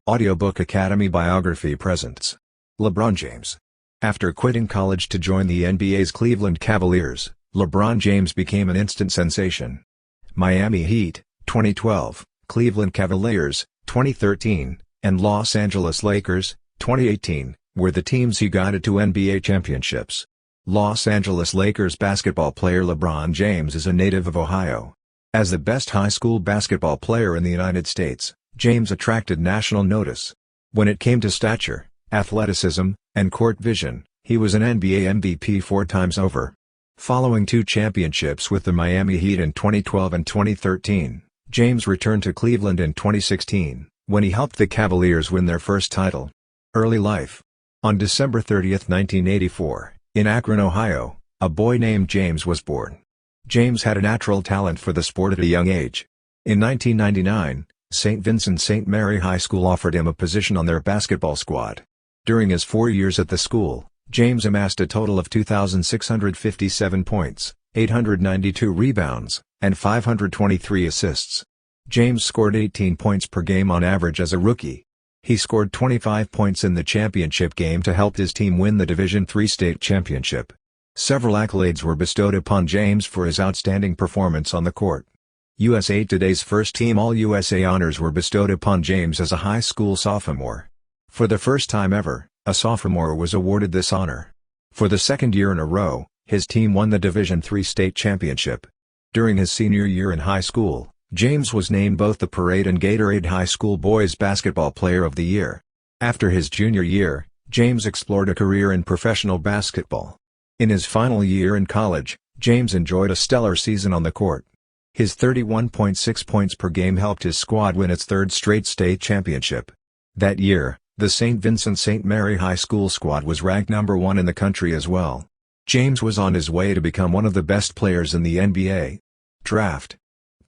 Audiobook Academy Biography presents LeBron James. After quitting college to join the NBA's Cleveland Cavaliers, LeBron James became an instant sensation. Miami Heat, 2012, Cleveland Cavaliers, 2013, and Los Angeles Lakers, 2018, were the teams he guided to NBA championships. Los Angeles Lakers basketball player LeBron James is a native of Ohio. As the best high school basketball player in the United States, James attracted national notice. When it came to stature, athleticism, and court vision, he was an NBA MVP 4 times over. Following 2 championships with the Miami Heat in 2012 and 2013, James returned to Cleveland in 2016, when he helped the Cavaliers win their first title. Early life. On December 30, 1984, in Akron, Ohio, a boy named James was born. James had a natural talent for the sport at a young age. In 1999, St. Vincent St. Mary High School offered him a position on their basketball squad. During his 4 years at the school, James amassed a total of 2,657 points, 892 rebounds, and 523 assists. James scored 18 points per game on average as a rookie. He scored 25 points in the championship game to help his team win the Division III state championship. Several accolades were bestowed upon James for his outstanding performance on the court. USA Today's First Team All-USA honors were bestowed upon James as a high school sophomore. For the first time ever, a sophomore was awarded this honor. For the second year in a row, his team won the Division III state championship. During his senior year in high school, James was named both the Parade and Gatorade High School Boys Basketball Player of the Year. After his junior year, James explored a career in professional basketball. In his final year in college, James enjoyed a stellar season on the court. His 31.6 points per game helped his squad win its 3rd straight state championship. That year, the St. Vincent St. Mary High School squad was ranked number 1 in the country as well. James was on his way to become one of the best players in the NBA. Draft.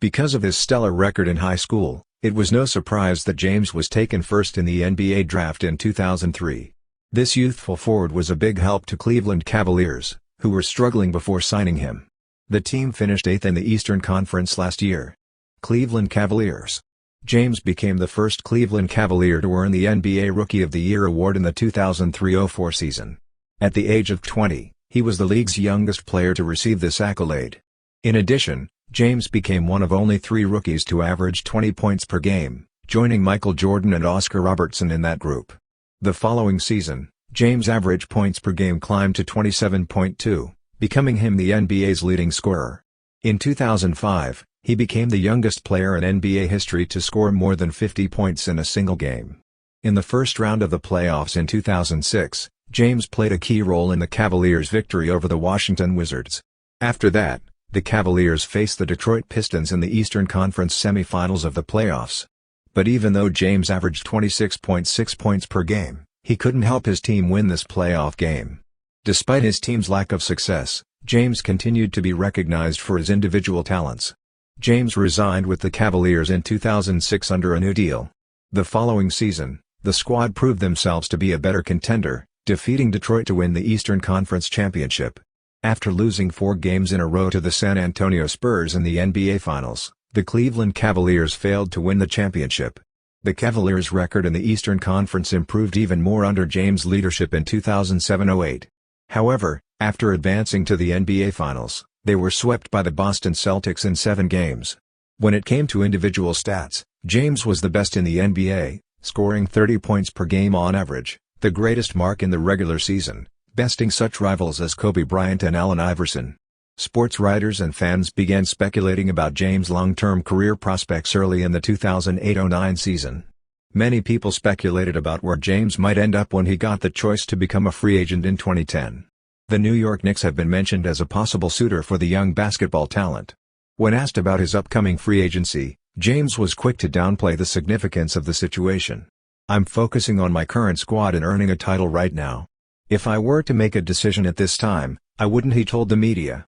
Because of his stellar record in high school, it was no surprise that James was taken first in the NBA draft in 2003. This youthful forward was a big help to Cleveland Cavaliers, who were struggling before signing him. The team finished 8th in the Eastern Conference last year. Cleveland Cavaliers. James became the first Cleveland Cavalier to earn the NBA Rookie of the Year award in the 2003-04 season. At the age of 20, he was the league's youngest player to receive this accolade. In addition, James became one of only 3 rookies to average 20 points per game, joining Michael Jordan and Oscar Robertson in that group. The following season, James' average points per game climbed to 27.2, becoming him the NBA's leading scorer. In 2005, he became the youngest player in NBA history to score more than 50 points in a single game. In the first round of the playoffs in 2006, James played a key role in the Cavaliers' victory over the Washington Wizards. After that, the Cavaliers faced the Detroit Pistons in the Eastern Conference semifinals of the playoffs. But even though James averaged 26.6 points per game, he couldn't help his team win this playoff game. Despite his team's lack of success, James continued to be recognized for his individual talents. James resigned with the Cavaliers in 2006 under a new deal. The following season, the squad proved themselves to be a better contender, defeating Detroit to win the Eastern Conference championship. After losing 4 games in a row to the San Antonio Spurs in the NBA Finals, the Cleveland Cavaliers failed to win the championship. The Cavaliers' record in the Eastern Conference improved even more under James' leadership in 2007-08. However, after advancing to the NBA Finals, they were swept by the Boston Celtics in 7 games. When it came to individual stats, James was the best in the NBA, scoring 30 points per game on average, the greatest mark in the regular season, besting such rivals as Kobe Bryant and Allen Iverson. Sports writers and fans began speculating about James' long-term career prospects early in the 2008-09 season. Many people speculated about where James might end up when he got the choice to become a free agent in 2010. The New York Knicks have been mentioned as a possible suitor for the young basketball talent. When asked about his upcoming free agency, James was quick to downplay the significance of the situation. "I'm focusing on my current squad and earning a title right now. If I were to make a decision at this time, I wouldn't," he told the media.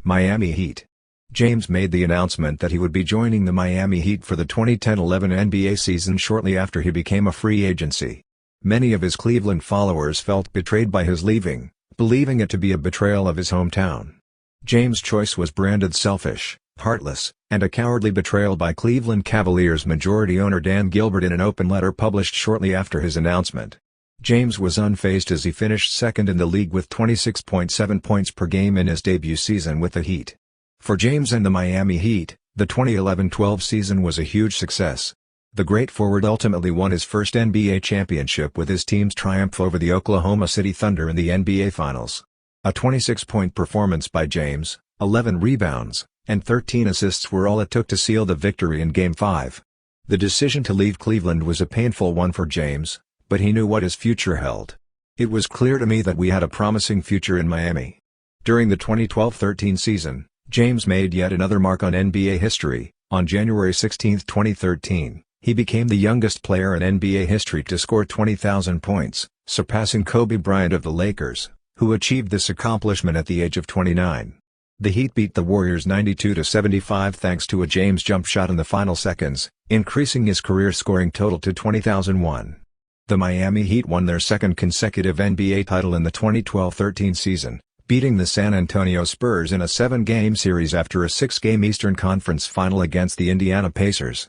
Miami Heat. James made the announcement that he would be joining the Miami Heat for the 2010-11 NBA season shortly after he became a free agency. Many of his Cleveland followers felt betrayed by his leaving, believing it to be a betrayal of his hometown. James' choice was branded selfish, heartless, and a cowardly betrayal by Cleveland Cavaliers majority owner Dan Gilbert in an open letter published shortly after his announcement. James was unfazed as he finished second in the league with 26.7 points per game in his debut season with the Heat. For James and the Miami Heat, the 2011-12 season was a huge success. The great forward ultimately won his first NBA championship with his team's triumph over the Oklahoma City Thunder in the NBA Finals. A 26-point performance by James, 11 rebounds, and 13 assists were all it took to seal the victory in Game 5. The decision to leave Cleveland was a painful one for James, but he knew what his future held. It was clear to me that we had a promising future in Miami. During the 2012-13 season, James made yet another mark on NBA history. On January 16, 2013, he became the youngest player in NBA history to score 20,000 points, surpassing Kobe Bryant of the Lakers, who achieved this accomplishment at the age of 29. The Heat beat the Warriors 92-75 thanks to a James jump shot in the final seconds, increasing his career scoring total to 20,001. The Miami Heat won their second consecutive NBA title in the 2012-13 season, beating the San Antonio Spurs in a 7-game series after a 6-game Eastern Conference final against the Indiana Pacers.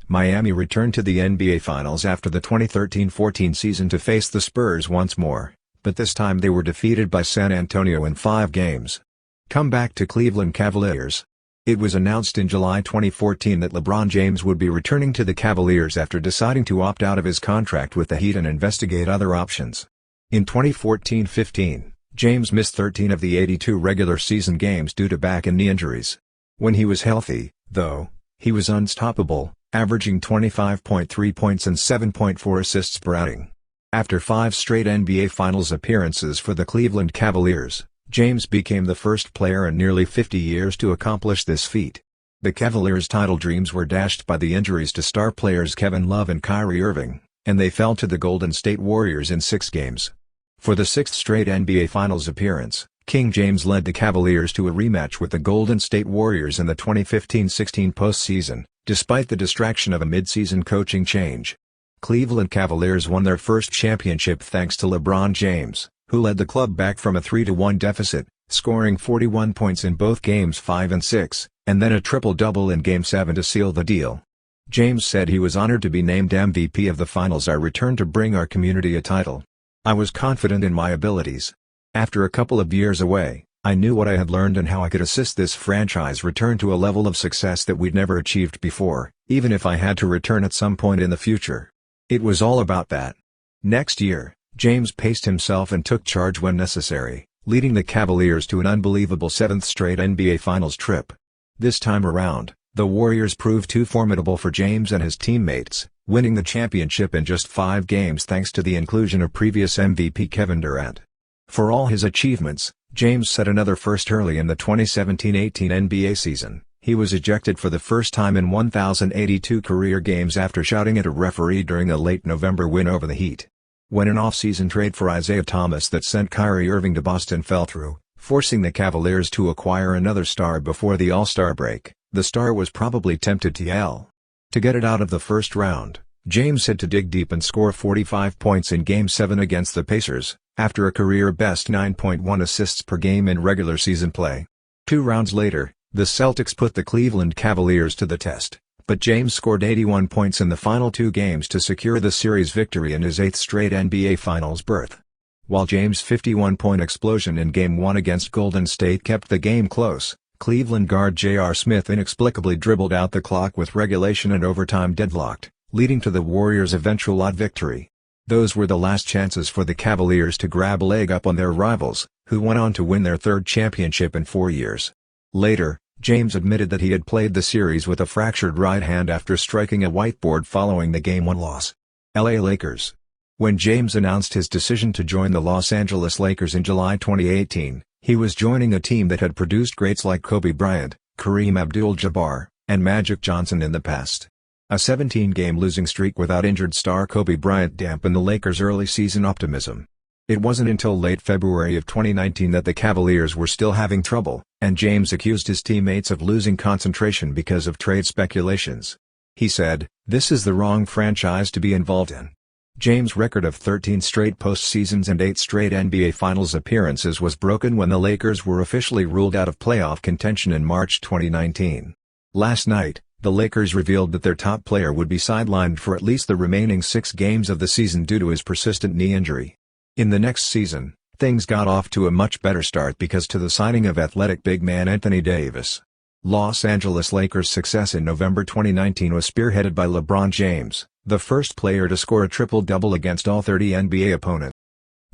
Miami returned to the NBA Finals after the 2013-14 season to face the Spurs once more, but this time they were defeated by San Antonio in 5 games. Come back to Cleveland Cavaliers. It was announced in July 2014 that LeBron James would be returning to the Cavaliers after deciding to opt out of his contract with the Heat and investigate other options. In 2014-15, James missed 13 of the 82 regular season games due to back and knee injuries. When he was healthy, though, he was unstoppable, averaging 25.3 points and 7.4 assists per outing. After 5 straight NBA Finals appearances for the Cleveland Cavaliers, James became the first player in nearly 50 years to accomplish this feat. The Cavaliers' title dreams were dashed by the injuries to star players Kevin Love and Kyrie Irving, and they fell to the Golden State Warriors in 6 games. For the 6th straight NBA Finals appearance, King James led the Cavaliers to a rematch with the Golden State Warriors in the 2015-16 postseason, despite the distraction of a mid-season coaching change. Cleveland Cavaliers won their first championship thanks to LeBron James, who led the club back from a 3-1 deficit, scoring 41 points in both Games 5 and 6, and then a triple-double in Game 7 to seal the deal. James said he was honored to be named MVP of the Finals. I returned to bring our community a title. I was confident in my abilities. After a couple of years away, I knew what I had learned and how I could assist this franchise return to a level of success that we'd never achieved before, even if I had to return at some point in the future. It was all about that. Next year, James paced himself and took charge when necessary, leading the Cavaliers to an unbelievable 7th straight NBA Finals trip. This time around, the Warriors proved too formidable for James and his teammates, winning the championship in just 5 games thanks to the inclusion of previous MVP Kevin Durant. For all his achievements, James set another first early in the 2017-18 NBA season. He was ejected for the first time in 1,082 career games after shouting at a referee during a late November win over the Heat. When an off-season trade for Isaiah Thomas that sent Kyrie Irving to Boston fell through, forcing the Cavaliers to acquire another star before the All-Star break, the star was probably tempted to yell. To get it out of the first round, James had to dig deep and score 45 points in Game 7 against the Pacers, after a career-best 9.1 assists per game in regular season play. 2 rounds later, the Celtics put the Cleveland Cavaliers to the test, but James scored 81 points in the final 2 games to secure the series victory and his 8th straight NBA Finals berth. While James' 51-point explosion in Game 1 against Golden State kept the game close, Cleveland guard J.R. Smith inexplicably dribbled out the clock with regulation and overtime deadlocked, leading to the Warriors' eventual odd victory. Those were the last chances for the Cavaliers to grab a leg up on their rivals, who went on to win their 3rd championship in 4 years. Later, James admitted that he had played the series with a fractured right hand after striking a whiteboard following the Game 1 loss. LA Lakers. When James announced his decision to join the Los Angeles Lakers in July 2018, he was joining a team that had produced greats like Kobe Bryant, Kareem Abdul-Jabbar, and Magic Johnson in the past. A 17-game losing streak without injured star Kobe Bryant dampened the Lakers' early season optimism. It wasn't until late February of 2019 that the Cavaliers were still having trouble, and James accused his teammates of losing concentration because of trade speculations. He said, "This is the wrong franchise to be involved in. James' record of 13 straight postseasons and 8 straight NBA Finals appearances was broken when the Lakers were officially ruled out of playoff contention in March 2019. Last night, the Lakers revealed that their top player would be sidelined for at least the remaining 6 games of the season due to his persistent knee injury. In the next season, things got off to a much better start because to the signing of athletic big man Anthony Davis. Los Angeles Lakers' success in November 2019 was spearheaded by LeBron James, the first player to score a triple-double against all 30 NBA opponents.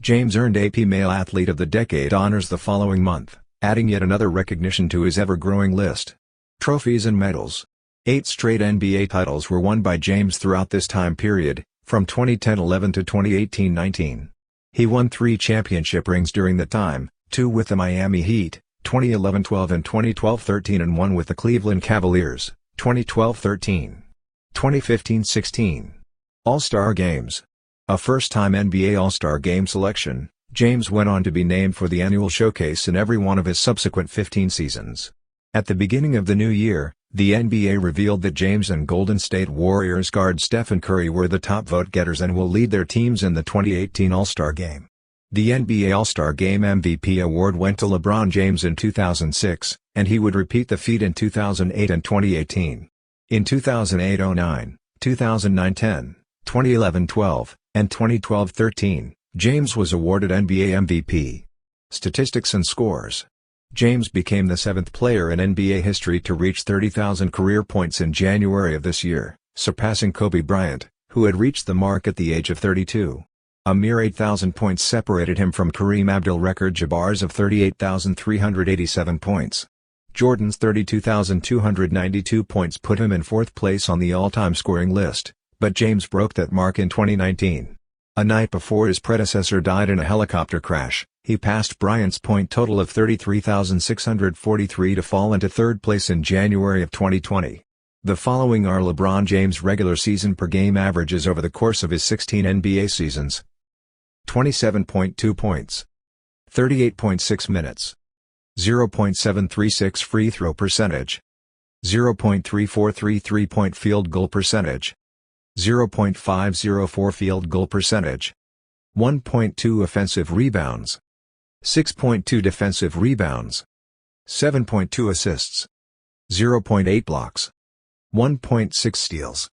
James earned AP Male Athlete of the Decade honors the following month, adding yet another recognition to his ever-growing list. Trophies and medals. 8 straight NBA titles were won by James throughout this time period, from 2010-11 to 2018-19. He won 3 championship rings during the time, 2 with the Miami Heat, 2011-12 and 2012-13, and 1 with the Cleveland Cavaliers, 2012-13. 2015-16. All-Star Games. A first-time NBA All-Star Game selection, James went on to be named for the annual showcase in every one of his subsequent 15 seasons. At the beginning of the new year, the NBA revealed that James and Golden State Warriors guard Stephen Curry were the top vote-getters and will lead their teams in the 2018 All-Star Game. The NBA All-Star Game MVP award went to LeBron James in 2006, and he would repeat the feat in 2008 and 2018. In 2008-09, 2009-10, 2011-12, and 2012-13, James was awarded NBA MVP. Statistics and scores. James became the 7th player in NBA history to reach 30,000 career points in January of this year, surpassing Kobe Bryant, who had reached the mark at the age of 32. A mere 8,000 points separated him from Kareem Abdul-Jabbar's of 38,387 points. Jordan's 32,292 points put him in 4th place on the all-time scoring list, but James broke that mark in 2019. A night before his predecessor died in a helicopter crash, he passed Bryant's point total of 33,643 to fall into 3rd place in January of 2020. The following are LeBron James' regular season per game averages over the course of his 16 NBA seasons. 27.2 points. 38.6 minutes. 0.736 free throw percentage. 0.3433 3-point field goal percentage. 0.504 field goal percentage. 1.2 offensive rebounds. 6.2 defensive rebounds. 7.2 assists. 0.8 blocks. 1.6 steals.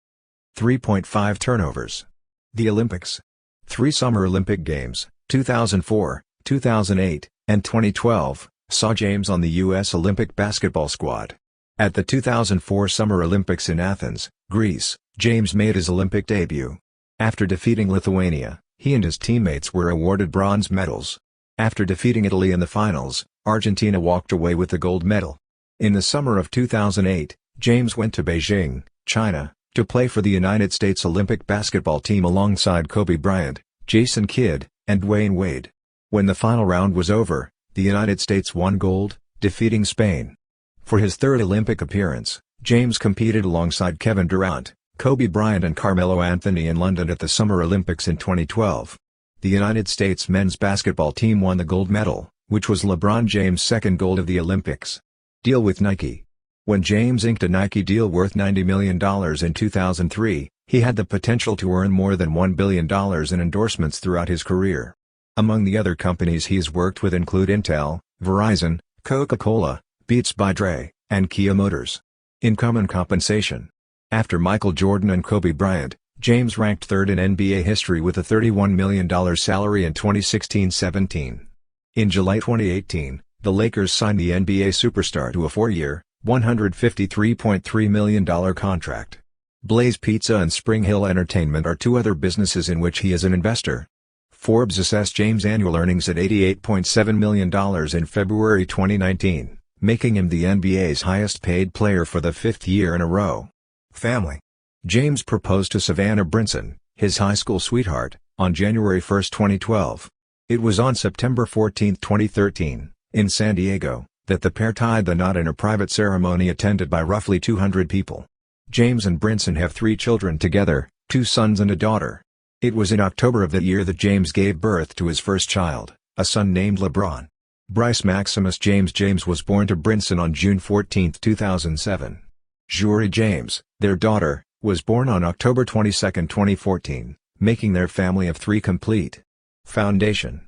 3.5 turnovers. The Olympics. 3 Summer Olympic Games, 2004, 2008, and 2012, saw James on the U.S. Olympic basketball squad. At the 2004 Summer Olympics in Athens, Greece, James made his Olympic debut. After defeating Lithuania, he and his teammates were awarded bronze medals. After defeating Italy in the finals, Argentina walked away with the gold medal. In the summer of 2008, James went to Beijing, China, to play for the United States Olympic basketball team alongside Kobe Bryant, Jason Kidd, and Dwayne Wade. When the final round was over, the United States won gold, defeating Spain. For his 3rd Olympic appearance, James competed alongside Kevin Durant, Kobe Bryant and Carmelo Anthony in London at the Summer Olympics in 2012. The United States men's basketball team won the gold medal, which was LeBron James' 2nd gold of the Olympics. Deal with Nike. When James inked a Nike deal worth $90 million in 2003, he had the potential to earn more than $1 billion in endorsements throughout his career. Among the other companies he's worked with include Intel, Verizon, Coca-Cola, Beats by Dre, and Kia Motors. Income and compensation. After Michael Jordan and Kobe Bryant, James ranked 3rd in NBA history with a $31 million salary in 2016-17. In July 2018, the Lakers signed the NBA superstar to a 4-year, $153.3 million contract. Blaze Pizza and Spring Hill Entertainment are 2 other businesses in which he is an investor. Forbes assessed James' annual earnings at $88.7 million in February 2019, making him the NBA's highest-paid player for the 5th year in a row. Family. James proposed to Savannah Brinson, his high school sweetheart, on January 1, 2012. It was on September 14, 2013, in San Diego, that the pair tied the knot in a private ceremony attended by roughly 200 people. James and Brinson have 3 children together, 2 sons and a daughter. It was in October of that year that James gave birth to his first child, a son named LeBron. Bryce Maximus James was born to Brinson on June 14, 2007. Jory James, their daughter, was born on October 22, 2014. making their family of 3 complete. Foundation.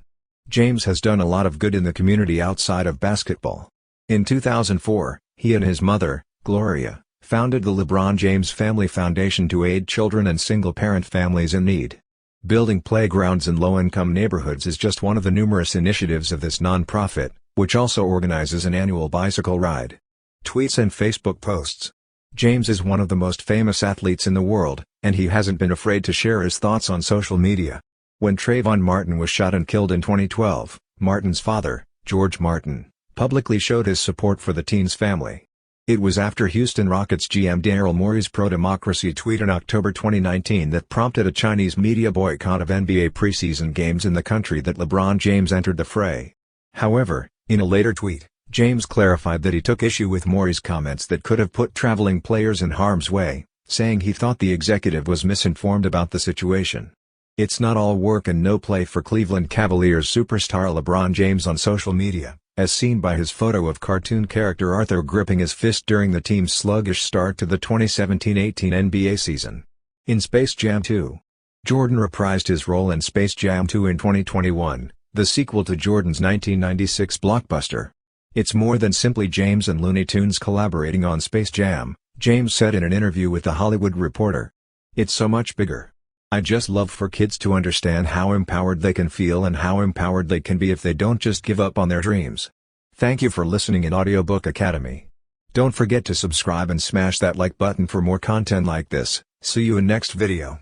James has done a lot of good in the community outside of basketball. In 2004, he and his mother, Gloria, founded the LeBron James Family Foundation to aid children and single-parent families in need. Building playgrounds in low-income neighborhoods is just one of the numerous initiatives of this nonprofit, which also organizes an annual bicycle ride. Tweets and Facebook posts. James is one of the most famous athletes in the world, and he hasn't been afraid to share his thoughts on social media. When Trayvon Martin was shot and killed in 2012, Martin's father, George Martin, publicly showed his support for the teen's family. It was after Houston Rockets GM Daryl Morey's pro-democracy tweet in October 2019 that prompted a Chinese media boycott of NBA preseason games in the country that LeBron James entered the fray. However, in a later tweet, James clarified that he took issue with Morey's comments that could have put traveling players in harm's way, saying he thought the executive was misinformed about the situation. It's not all work and no play for Cleveland Cavaliers superstar LeBron James on social media, as seen by his photo of cartoon character Arthur gripping his fist during the team's sluggish start to the 2017-18 NBA season. In Space Jam 2. Jordan reprised his role in Space Jam 2 in 2021, the sequel to Jordan's 1996 blockbuster. It's more than simply James and Looney Tunes collaborating on Space Jam, James said in an interview with The Hollywood Reporter. It's so much bigger. I just love for kids to understand how empowered they can feel and how empowered they can be if they don't just give up on their dreams. Thank you for listening in Audiobook Academy. Don't forget to subscribe and smash that like button for more content like this. See you in next video.